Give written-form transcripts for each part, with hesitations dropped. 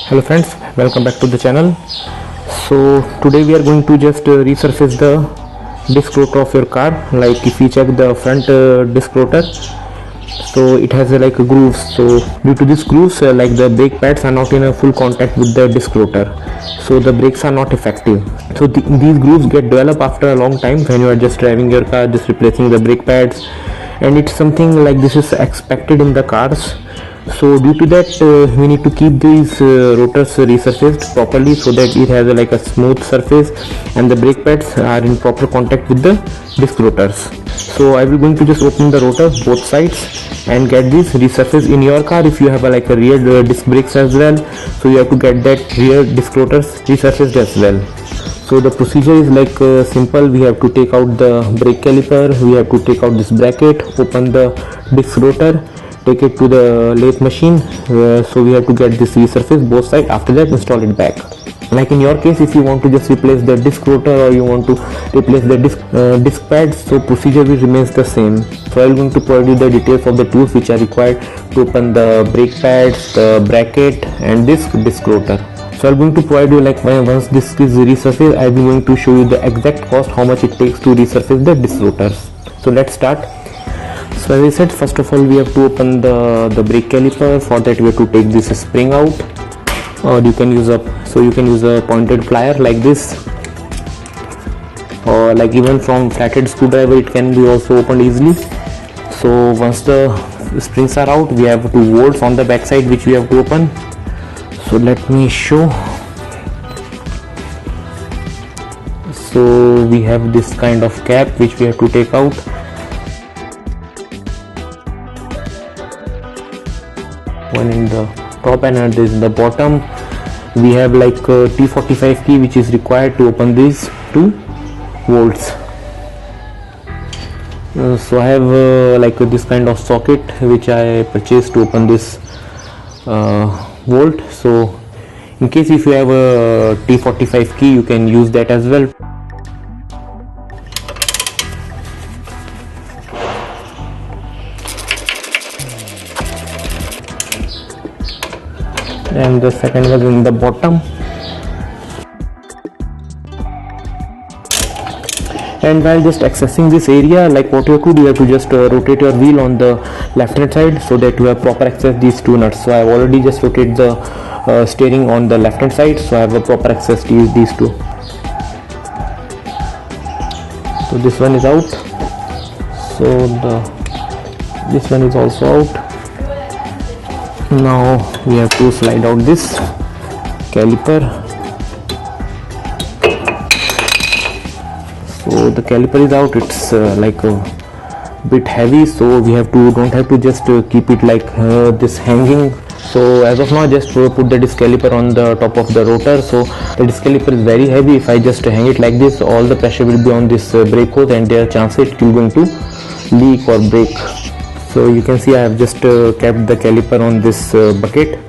Hello friends, welcome back to the channel. So today we are going to just resurface the disc rotor of your car. Like if you check the front disc rotor, so it has like a grooves. So due to this grooves, like the brake pads are not in a full contact with the disc rotor, so the brakes are not effective. So these grooves get developed after a long time when you are just driving your car, just replacing the brake pads, and it's something like this is expected in the cars. So due to that, we need to keep these rotors resurfaced properly so that it has like a smooth surface and the brake pads are in proper contact with the disc rotors. So I will going to just open the rotor both sides and get this resurfaced in your car. If you have like a rear disc brakes as well, so you have to get that rear disc rotors resurfaced as well. So the procedure is like simple. We have to take out the brake caliper, we have to take out this bracket, open the disc rotor, take it to the lathe machine. So we have to get this resurface both sides. After that, install it back. Like in your case, if you want to just replace the disc rotor or you want to replace the disc pads, so procedure will remains the same. So I'm going to provide you the details of the tools which are required to open the brake pads, the bracket and disc rotor. So I'm going to provide you like once this is resurfaced, I'm going to show you the exact cost, how much it takes to resurface the disc rotors. So let's start. So as I said, first of all we have to open the brake caliper. For that we have to take this spring out, or you can use a pointed plier like this, or like even from flathead screwdriver it can be also opened easily. So once the springs are out, we have 2 bolts on the back side which we have to open. So let me show. So we have this kind of cap which we have to take out. One in the top and another is in the bottom. We have like a T45 key which is required to open these 2 bolts. So I have like this kind of socket which I purchased to open this bolt. So in case if you have a T45 key, you can use that as well. And the second was in the bottom. And while just accessing this area, like what you have to do, you have to just rotate your wheel on the left hand side so that you have proper access these 2 nuts. So I have already just rotated the steering on the left hand side, so I have a proper access to use these 2. So this one is out, so this one is also out. Now we have to slide out this caliper. So the caliper is out. It's like a bit heavy, so we don't have to just keep it like this hanging. So as of now, just put the disc caliper on the top of the rotor. So the disc caliper is very heavy. If I just hang it like this, all the pressure will be on this brake hose and there are chances it will going to leak or break. So you can see I have just kept the caliper on this bucket,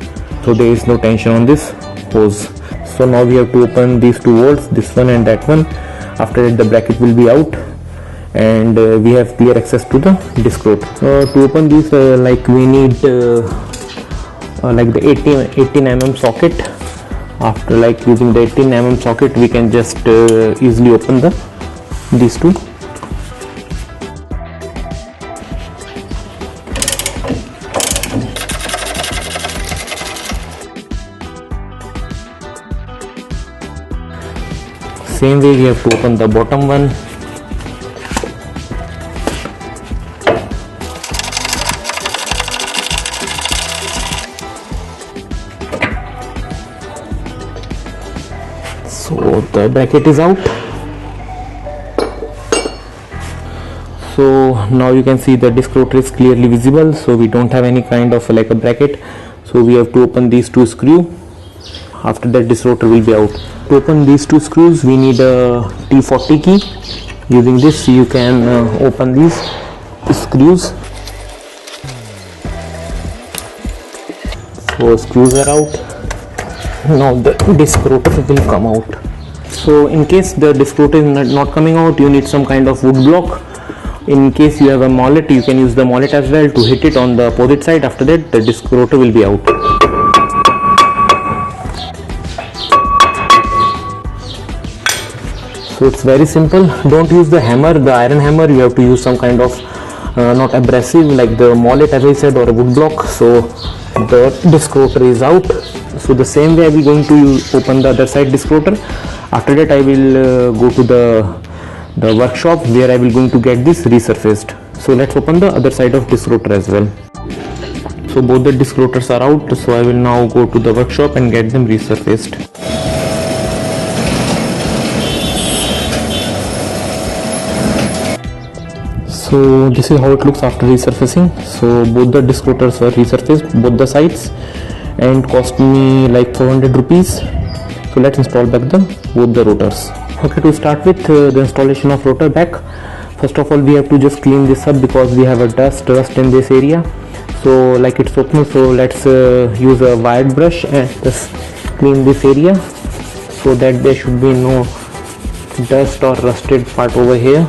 so there is no tension on this hose. So now we have to open these 2 bolts, this one and that one. After that the bracket will be out and we have clear access to the disc rotor. To open these like we need like the 18 mm socket. After like using the 18 mm socket, we can just easily open these 2. Same way we have to open the bottom one. So the bracket is out. So now you can see the disc rotor is clearly visible, so we don't have any kind of like a bracket. So we have to open these 2 screws. After that disc rotor will be out. To open these 2 screws we need a T40 key. Using this you can open these screws. So screws are out. Now the disc rotor will come out. So in case the disc rotor is not coming out, you need some kind of wood block. In case you have a mallet, you can use the mallet as well to hit it on the opposite side. After that the disc rotor will be out. So it's very simple. Don't use the hammer, the iron hammer. You have to use some kind of not abrasive like the mallet, as I said, or a wood block. So the disc rotor is out. So the same way I will going to open the other side disc rotor. After that I will go to the workshop where I will going to get this resurfaced. So let's open the other side of disc rotor as well. So both the disc rotors are out, so I will now go to the workshop and get them resurfaced. So this is how it looks after resurfacing. So both the disc rotors were resurfaced, both the sides, and cost me like 400 rupees. So let's install back both the rotors. Okay, to start with the installation of rotor back, first of all we have to just clean this up because we have a dust in this area. So like it's open, so let's use a wired brush and just clean this area so that there should be no dust or rusted part over here.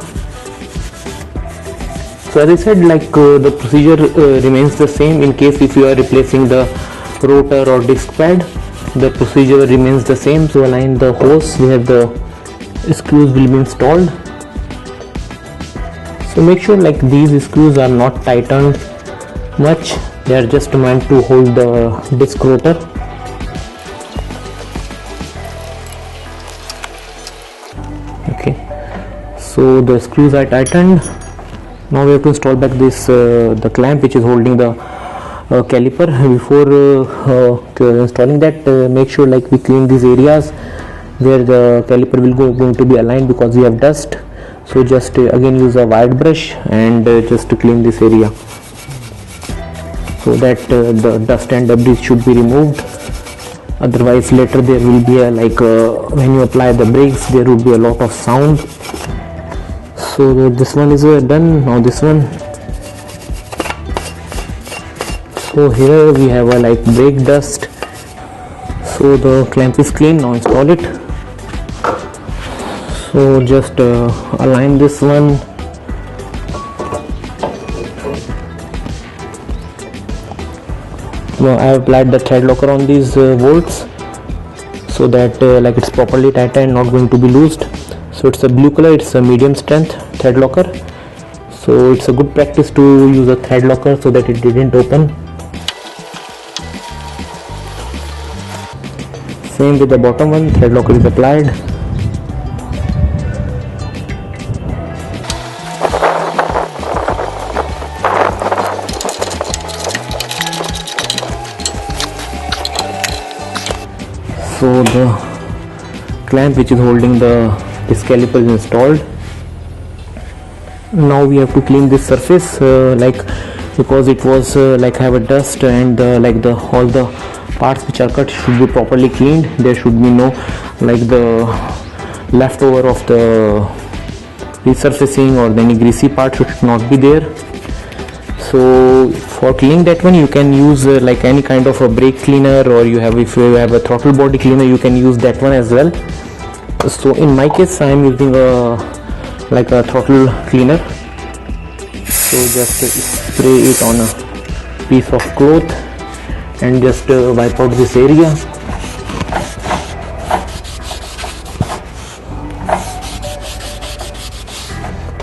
So as I said, like the procedure remains the same. In case if you are replacing the rotor or disc pad, the procedure remains the same. So align the hose where the screws will be installed. So make sure like these screws are not tightened much, they are just meant to hold the disc rotor. Okay, so the screws are tightened. Now we have to install back this the clamp which is holding the caliper. Before installing that, make sure like we clean these areas where the caliper will going to be aligned because we have dust. So just again use a wired brush and just to clean this area so that the dust and debris should be removed. Otherwise later there will be a when you apply the brakes there will be a lot of sound. So this one is done. Now this one. So here we have a brake dust. So the clamp is clean. Now install it. So just align this one. Now I have applied the thread locker on these bolts so that it's properly tightened and not going to be loosed. So it's a blue color, it's a medium strength thread locker. So it's a good practice to use a thread locker so that it didn't open. Same with the bottom one, thread locker is applied. So the clamp which is holding this caliper is installed. Now we have to clean this surface because it was have a dust and all the parts which are cut should be properly cleaned. There should be no the leftover of the resurfacing or any greasy part should not be there. So for cleaning that one you can use any kind of a brake cleaner, or if you have a throttle body cleaner you can use that one as well. So in my case I am using a throttle cleaner. So just spray it on a piece of cloth and just wipe out this area.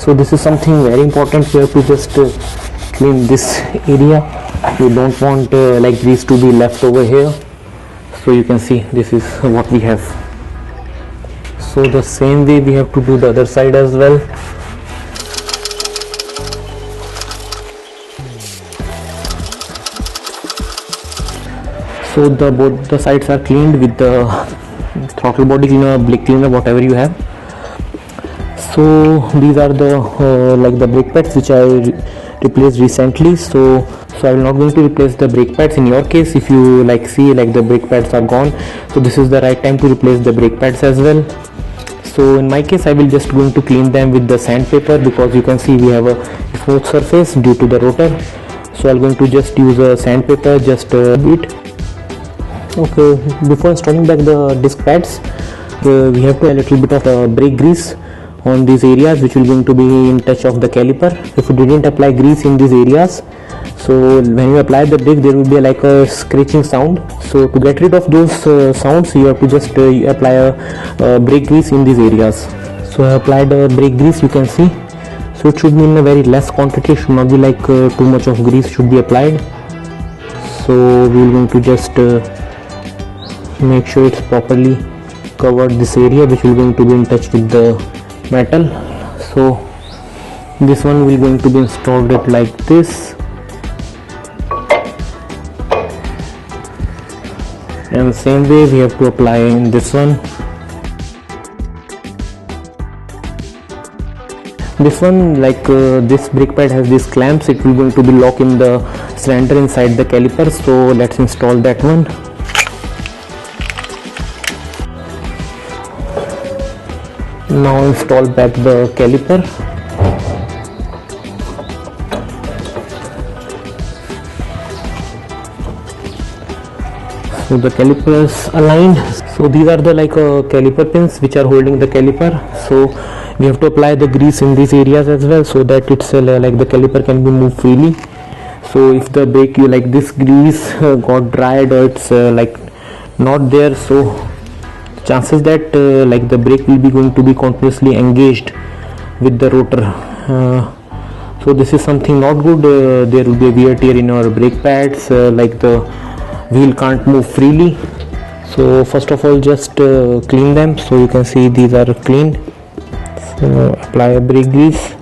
So this is something very important. You have to just clean this area. You don't want grease to be left over here. So you can see this is what we have. So the same way we have to do the other side as well. So both the sides are cleaned with the throttle body cleaner, brake cleaner, whatever you have. So these are the brake pads which I replaced recently. So I will not going to replace the brake pads. In your case, if you see the brake pads are gone, so this is the right time to replace the brake pads as well. So in my case I will just going to clean them with the sandpaper because you can see we have a smooth surface due to the rotor. So I'm going to just use a sandpaper just a bit. Okay, before installing back the disc pads, we have to add a little bit of brake grease on these areas which will going to be in touch of the caliper. If you didn't apply grease in these areas, so when you apply the brake there will be a scratching sound. So to get rid of those sounds you have to just apply a brake grease in these areas. So I applied brake grease, you can see. So it should be in a very less quantity, it should not be like too much of grease should be applied. So we are going to just make sure it's properly covered this area which will going to be in touch with the metal. So this one will going to be installed it like this, and same way we have to apply in this one. This one, like this brake pad has these clamps, it will going to be lock in the cylinder inside the caliper. So let's install that one. Now install back the caliper. So the caliper is aligned. So these are the like caliper pins which are holding the caliper. So we have to apply the grease in these areas as well, so that it's like the caliper can be moved freely. So if the brake like this grease got dried or it's like not there, so chances that like the brake will be going to be continuously engaged with the rotor. So this is something not good. There will be a wear tear in our brake pads, like the wheel can't move freely. So first of all, just clean them. So you can see these are cleaned. So apply a brake grease.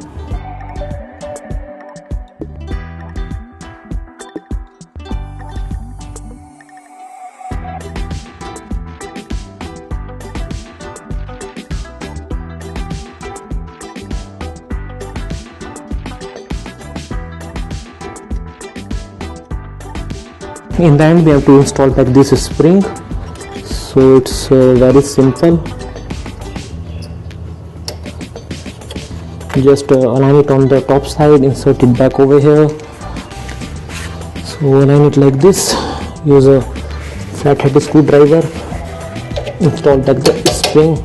In the end, we have to install back this spring. So it's very simple. Just align it on the top side, insert it back over here. So align it like this. Use a flathead screwdriver. Install back the spring.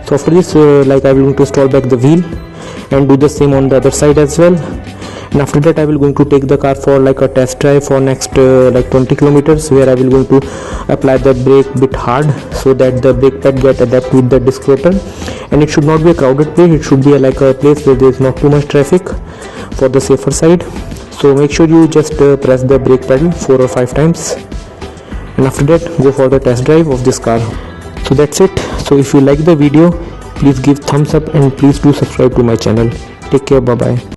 So after this, like I will going to install back the wheel and do the same on the other side as well. And after that, I will going to take the car for like a test drive for next like 20 kilometers, where I will going to apply the brake bit hard so that the brake pad get adapt with the disc rotor. And it should not be a crowded place, it should be like a place where there is not too much traffic for the safer side. So make sure you just press the brake pedal 4 or 5 times, and after that go for the test drive of this car. So that's it. So if you like the video, please give thumbs up and please do subscribe to my channel. Take care, bye bye.